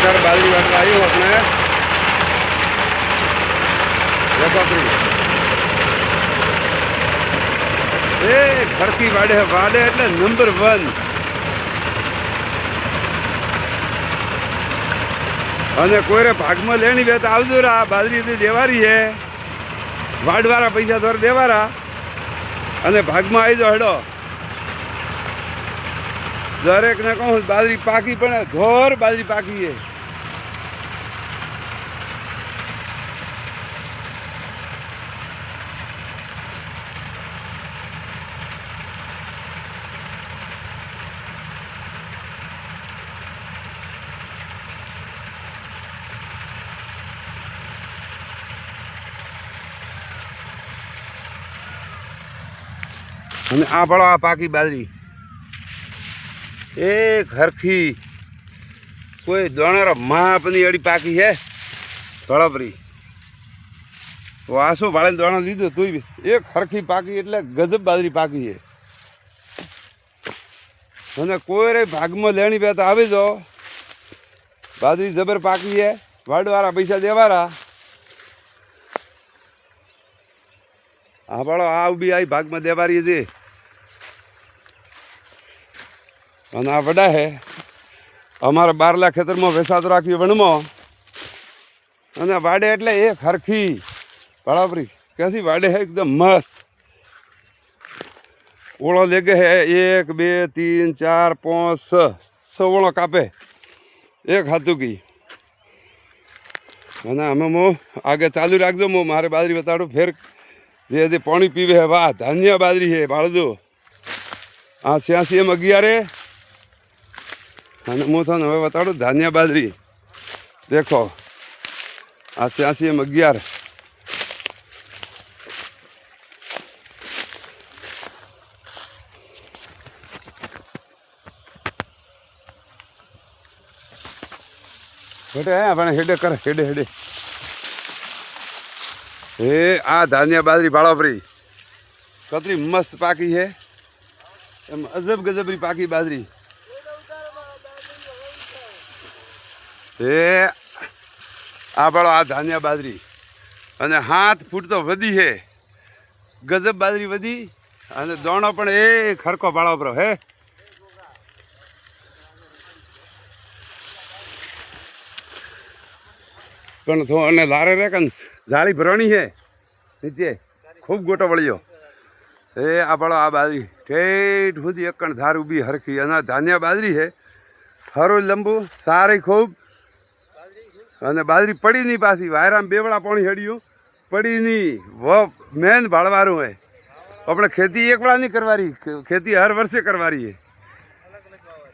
અત્યારે બાજરી વાટવા આવ્યું આપણે એ ખરકી વાડે વાડે એટલે નંબર 1 અને કોઈને ભાગમાં લેણી બે તો આવજો રા બાજરી દેવારી છે વાડવાળા પૈસા દ્વારા દેવારા અને ભાગમાં આવી જાઓ હેડો દરેકને કહું બાજરી પાકી પણ ઘોર બાજરી પાકી છે અને આ ભળો આ પાકી બાજરી એક હરખી કોઈ દોણારો માપની અડી પાકી છે તળપરી તો આ શું ભાડે દોણો લીધો તું એક હરખી પાકી એટલે ગજબ બાજરી પાકી છે અને કોઈ રે ભાગમાં લેણી બે તો આવી જાઓ બાજરી જબર પાકી છે વાડવાળા પૈસા દેવારા હા ભાડો આ બી આવી ભાગમાં દેવારી છે અને આ વડા હે અમારા 12 લાખ ખેતરમાં વેસાતો રાખ્યું વણમાં અને વાડે એટલે એક હરખી બરાબરી કેસી વાડે હે એકદમ મસ્ત ઓળો લેગે હે 1 2 3 4 5 6 ઓળો કાપે એક હાથુકી અને અમે આગે ચાલુ રાખજો મારે બાજરી બતાડું ફેર જે પાણી પીવે હે વાહ ધાન્ય બાજરી હે બાળજો આ 86 11 અને હું તમને હવે બતાડું ધાન્ય બાજરી દેખો આ 86 11 હેડે આપણે હેડે કરે હેડે હેડે એ આ ધાન્ય બાજરી ભાળોપરી કતરી મસ્ત પાકી છે એમ અજબ ગજબરી પાકી બાજરી એ આ ભાળો આ ધાન્ય બાજરી અને 7 ફૂટ તો વધી છે ગજબ બાજરી વધી અને દોણો પણ એ ખરકો ભાળોપરો હે પણ થો અને લારે રે કન જાળી ભરણી છે નીચે ખૂબ ગોટો વળ્યો એ આ ભાળો આ બાજરી ઠેઠ સુધી એકણ ધાર ઊભી હરખી અને ધાન્ય બાજરી છે હરું લંબુ સારી ખૂબ અને બાજરી પડી નહીં પાછી વાયરામાં બેવડા પાણી હેડ્યું પડી નહીં મેન ભાળવાનું હોય આપણે ખેતી એકવાળા નહીં કરવાની ખેતી હર વર્ષે કરવાની છે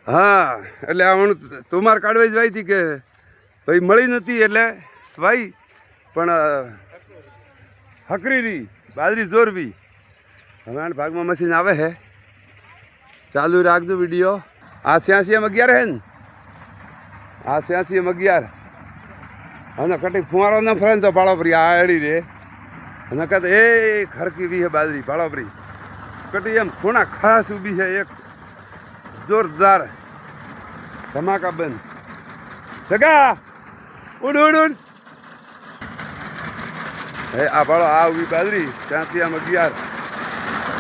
હા એટલે આ તુમાર કાઢવા જ વાઈ હતી કે ભાઈ મળી નથી એટલે ભાઈ પણ હકરી રહી બાજરી જોરવી હવે આ ભાગમાં મશીન આવે છે ચાલુ રાખજો વિડીયો આ 86 11 હે ને આ 86 11 અને કટી ફુવારો ન ફરે ને તો બાળોપરી આ એડી રે અને કદ એ ખરકી બી છે બાજરી બાળોપરી કટી એમ ખૂણા ખાસ ઊભી છે એક જોરદાર ધમાકા બંધ જગા ઉડ ઉડ ઉડ હે આ ભાળો આ ઊભી બાજરી 86 11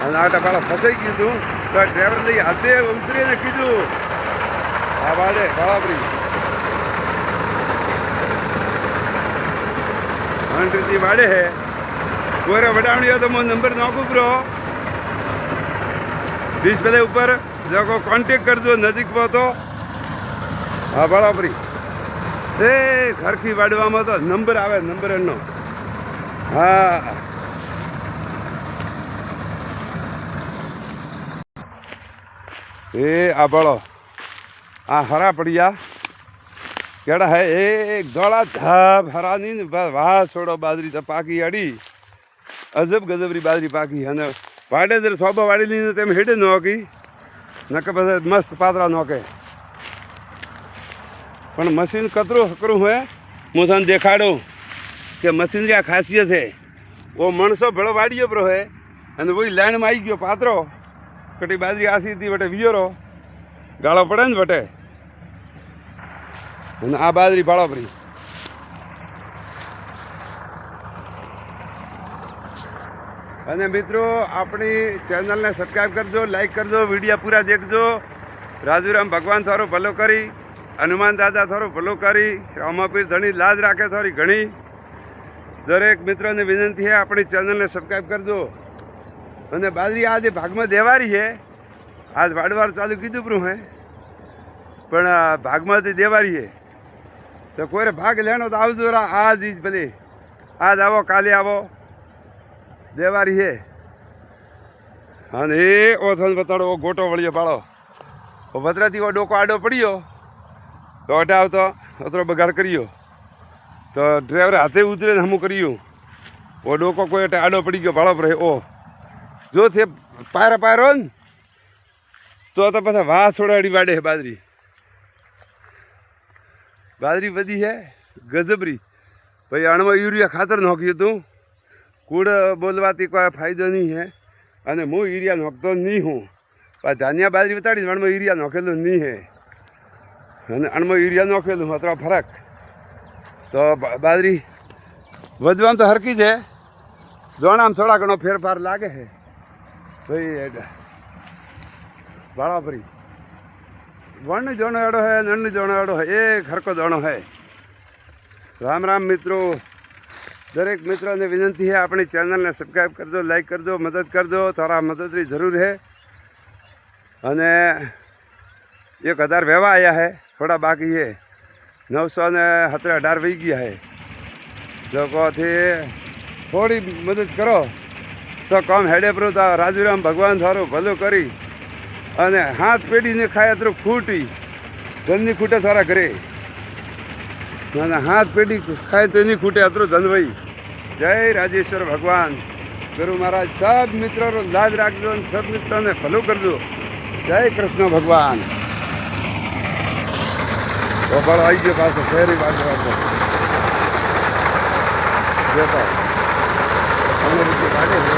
અને આટા ભાળો ફસાઈ ગયું હતું તો ડ્રાઈવર લઈ હાથે ઉતરીને કીધું આ વાડે બાળોપરી હંડ્રેડથી વાડે હે કોરે વડાવણી હોય તો હું નંબર નાખું બ્રો 20 પેલે ઉપર જો કોન્ટેક કરજો નજીક પહોંચો હા બરાબરી એ ખરખી વાડવામાં તો નંબર આવે નંબર એનો હા એ આ બળો આ હરા પડ્યા કેડા હે એક ધોળા ધાબ હરાની ને વાહ છોડો બાજરી તો પાકી અડી અજબ ગજબરી બાજરી પાકી અને વાડે જર સોબા વાડી લઈને તેમ હેડે નોકી નકે પછી મસ્ત પાતળા નોકે પણ મશીન કતરું હકરું હોય હું તને દેખાડું કે મશીનની આ ખાસિયત છે ઓ માણસો ભેળો વાડીયો પ્રો હે અને કોઈ લાઈનમાં આવી ગયો પાત્રો કટી બાજરી આસી હતી વટે વિયોરો ગાળો પડે ને વટે અને આ બાજરી ભાળોપરી. અને મિત્રો આપણી ચેનલને સબસ્ક્રાઈબ કરજો, લાઈક કરજો, વિડીયો પૂરા દેખજો. રાજુરામ ભગવાન થારો ભલો કરી, હનુમાન દાદા થારો ભલો કરી, રામાપીર ધણી લાજ રાખે થોડી ઘણી. દરેક મિત્રોને વિનંતી છે આપણી ચેનલને સબસ્ક્રાઈબ કરજો. અને બાજરી આજે ભાગમાં દેવારી છે. આજ વાડવાર ચાલુ કીધું પ્રું હે, પણ ભાગમાંથી દેવારી છે. તો કોઈને ભાગ લેનો તો આવજો. આજ જ ભલે, આજ આવો કાલે આવો, દેવારી છે. અને એ ઓથો બતાડો ગોટો વળ્યો પાડો. ભદ્રાથી ઓ ડોકો આડો પડ્યો તો હટાવતો અતરો બગાડ કર્યો તો ડ્રાઈવરે હાથે ઉતરે ને હમું કર્યું. ઓ ડોકો કોઈ આડો પડી ગયો ભાળો પડે. ઓ જો તે પાયરો ને તો પછી વાહ છોડાડી વાડે બાજરી. બાજરી બધી છે ગજબરી. ભાઈ અણમાં યુરિયા ખાતર નોખ્યું હતું. કૂડ બોલવાથી કોઈ ફાયદો નહીં હે. અને હું યુરિયા નોખતો નહીં હું. ધાન્યા બાજરી બતાડી અણમાં યુરિયા નોખેલું નહીં હે. અને અણમાં યુરિયા નોખેલું અત્યારે ફરક. તો બાજરી વધવામાં તો હરકી છે, જોણામાં થોડા ઘણો ફેરફાર લાગે છે ભાઈ. ભાળાપરી વણની જોણો એડો હે, નણની જોણો એડો હે, એક હરકો દોણો હે. રામ રામ મિત્રો. દરેક મિત્રોને વિનંતી છે આપણી ચેનલને સબસ્ક્રાઈબ કરજો, લાઈક કરજો, મદદ કરજો. તારા મદદની જરૂર છે. અને 1000 વહેવા આવ્યા છે, થોડા બાકી છે. 918 વહી ગયા છે. લોકોથી થોડી મદદ કરો તો કામ હેડે પર. તો રાજુરામ ભગવાન સારું ભલું કરી. અને હાથ પેઢીને ખાય અત્રું ખૂટી ધનની ખૂટે સારા ઘરે. અને હાથ પેઢી ખાય તો એની ખૂટે અત્રું ધન વહી. જય રાજેશ્વર ભગવાન. ગુરુ મહારાજ સબ મિત્રોનો લાજ રાખજો અને સબ મિત્રોને ભલું કરજો. જય કૃષ્ણ ભગવાન. ગોપાળો આવી ગયો પાછો ફેરી બાજુ જતો અમને રીતે કાઢે છે.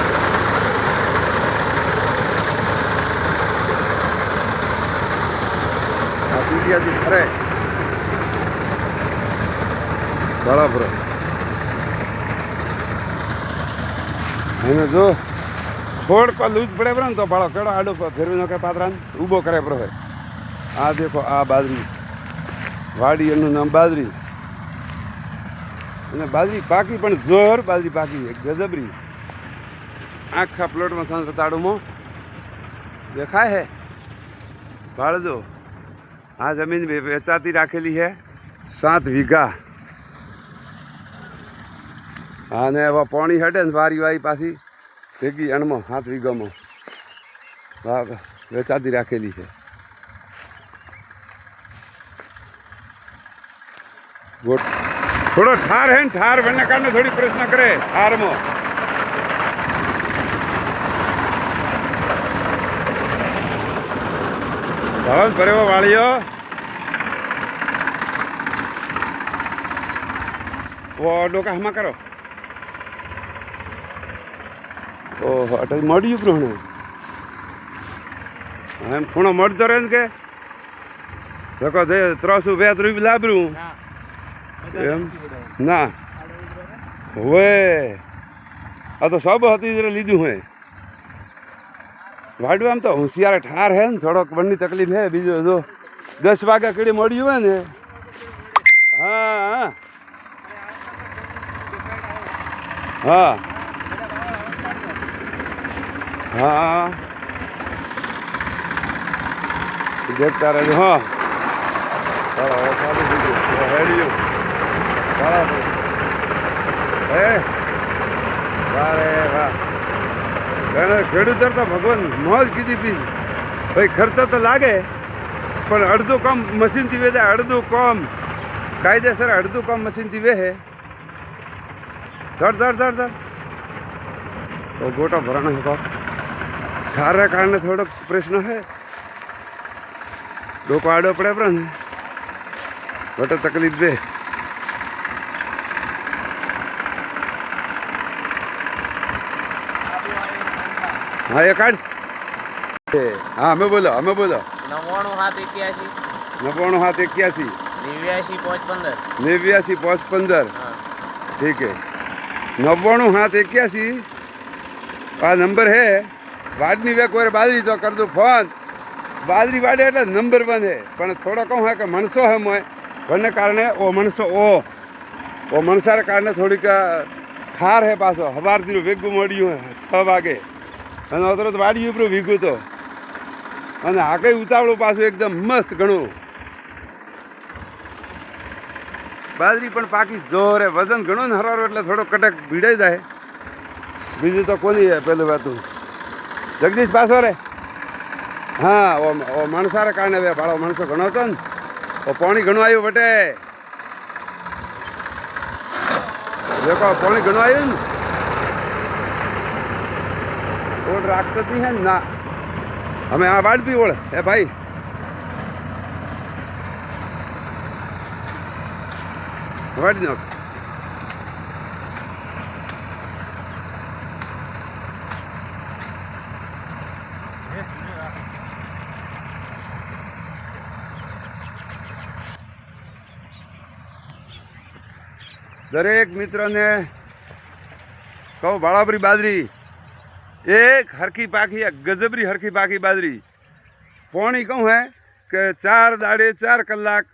આ પીડિયાથી ફરે બરાબર. એને જો થોડ લૂજ પડે બરાબર ને તો ભાડો કેળો આડો ફેરવી નાખે પાત્રાને ઊભો કરે બરાબર. આ દેખો આ બાજરી વાડી, એનું નામ બાજરી. અને બાજરી પાકી પણ જોર બાજરી પાકી ગજબરી. આખા પ્લોટમાં સાંજ તાળુમાં દેખાય હે. ભાળજો આ જમીન વેચાતી રાખેલી છે 7 વીઘા. અને હવે પાણી હટે ને વારી વારી પાછી ભેગી અણમાં 7 વીઘામાં વેચાતી રાખેલી છે. થોડો ઠાર હે ને ઠાર વરના કારણે થોડી પ્રશ્ન કરે ઠારમાં. ધવલ ભરેવો વાળીઓ. ઓ ડોકા હમા કરો. ઓહો અટલ મળ્યું પ્રમાણે એમ ખૂણો મળતો રહે ને કે લોકો 300 રૂપિયા લાભરું એમ ના હોય. આ તો સબ હતી લીધું હોય. વાડવા આમ તો હોશિયાર ઠાર હે ને થોડોક વનની તકલીફ હે. બીજું જો 10 વાગ્યા કીડી મળ્યું હોય ને. હા હા હા દેખતા રહેજો. હા ચાલુ થઈ ગયું હેડ્યું બરાબર. હે વારે વાહ. ખેડૂતો તો ભગવાન મોજ કીધી હતી ભાઈ. ખર્ચો તો લાગે પણ અડધું કામ મશીનથી વેચે, અડધું કામ કાયદેસર, અડધું કામ મશીનથી વેહે. ધડ તો ગોટો ભરાણો હતો. ખારે કારણે થોડોક પ્રશ્ન છે. ડોકો આડો પડે પર ને ગોટો તકલીફ દે. હા એ કાઢ. હા અમે બોલો 99 781 99 781 89 5 15 ठीक है 99 7 81 आ नंबर है वाडनी वे कोई बाजरी तो कर दो फोन बाजरी वाडे એટલે નંબર 1 है પણ થોડો કહું है कि मणसो है मोय वने कारणे ओ मणसो ओ मणसारे कारणे थोड़ीक खार है पासो हवार दी वेगू मळ्યું है 6 वागे અને અતરો વાડી ઉપર વીગું તો અને આ કઈ ઉતાવળું પાછું એકદમ મસ્ત ઘણું બાજરી પણ પાકી જોરે વજન ઘણું ને હરારો એટલે થોડો કટક ભીડાઈ જાય બીજું તો કોની હે પેલું વાતું જગદીશ પાછો રે હા ઓ માણસારે કારણે હવે ભાડો માણસો ઘણો હતો ને તો પાણી ઘણું આવ્યું વટે देखो पानी घणो आयो ने ओड राखत नहीं है ना हमें आ वाड भी ओळ ए भाई वाड नो दरेक मित्र ने कहो भाड़ापरी बाजरी एक हरखी पाखी है गजबरी हरखी पाखी बाजरी पानी कहूँ है कि 4 दाड़े 4 कलाक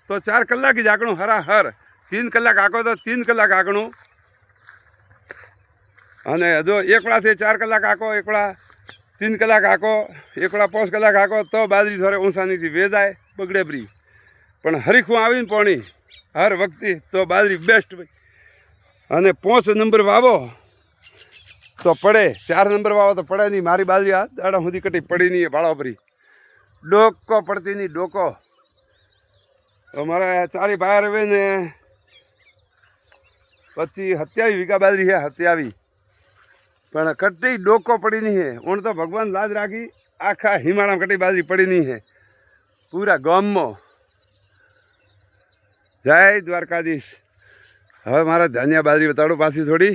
तो 4 कलाक ही जागणु हरा हर 3 कलाक आको तो 3 कलाक आगणु अने जो एकड़ा से 4 कलाक आको एकड़ा 3 कलाक आको एकड़ा 5 कलाक आको तो बाजरी थोड़े ऊँचानी थी वे जाए बगड़ेबरी पण हरीखું આવીને પાણી हर वक्ति तो बाजरी बेस्ट भाई अने 5 नंबर वावो तो पड़े 4 नंबर वावो तो पड़े नहीं मारी बाजरी आ दाड़ा सुधी कटी पड़ी नहीं है भाड़ापरी डोको पड़ती नहीं डोको अमारा 4 भाई रहे ने 25 27 वीघा बाजरी है 27 पण कटी डोको पड़ी नहीं है उन तो भगवान लाज राखी आखा हिमाड़ा में कटी बाजरी पड़ी नहीं है पूरा गाम में जय द्वारकाधीश હવે મારા ધાન્યા બાજરી બતાડો પાછી થોડી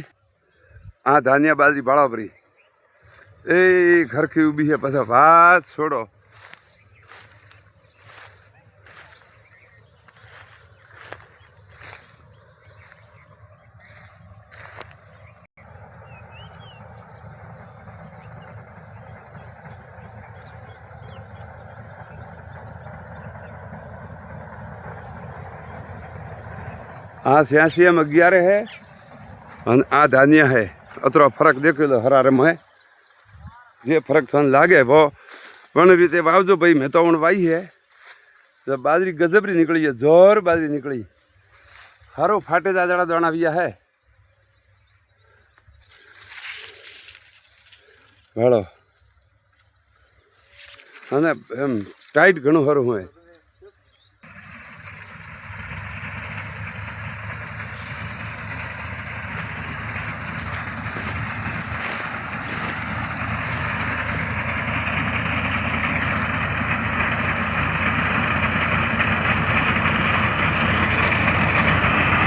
આ ધાન્યા બાજરી ભાળાપરી એ ઘરખી ઊભી છે પછી વાત છોડો आ 86 में 11 है और आ धान्य है अतरो फर्क देखो लो हरारे में जे फर्क थन लागे वो पण रीते वावजो भाई मैं तो वाई है तो बाजरी गजबरी निकली है जोर बाजरी निकली हारो फाटे दादा दाना भी है भाड़ो अने एम टाइट घणो हारो है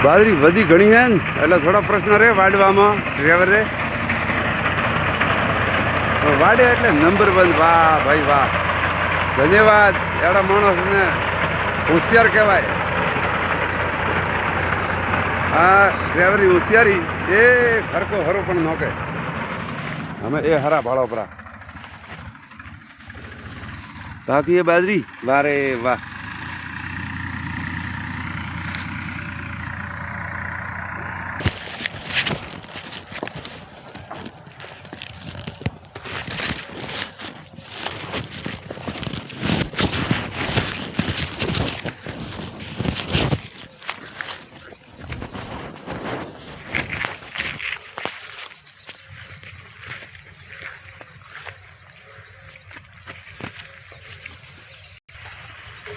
बाजरी वधी घणी है એટલે થોડો પ્રશ્ન રહે વાડવામાં ડ્રાઈવર રે વાડે એટલે નંબર 1 વાહ ભાઈ વાહ ધન્યવાદ એડા માણસને હોશિયાર કહેવાય આ ડ્રાઈવરની હોશિયારી એ હરકો હરો પણ નોકે અમે એ હરા ભાળો પરા બાકી એ બાજરી વારે વાહ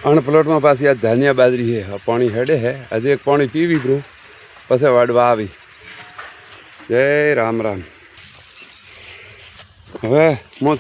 अण प्लॉट में पास आज धानिया बाजरी है पानी हेडे है आज एक पानी पीवी ब्रो पसे वाडवा आवी जय राम राम हवे मो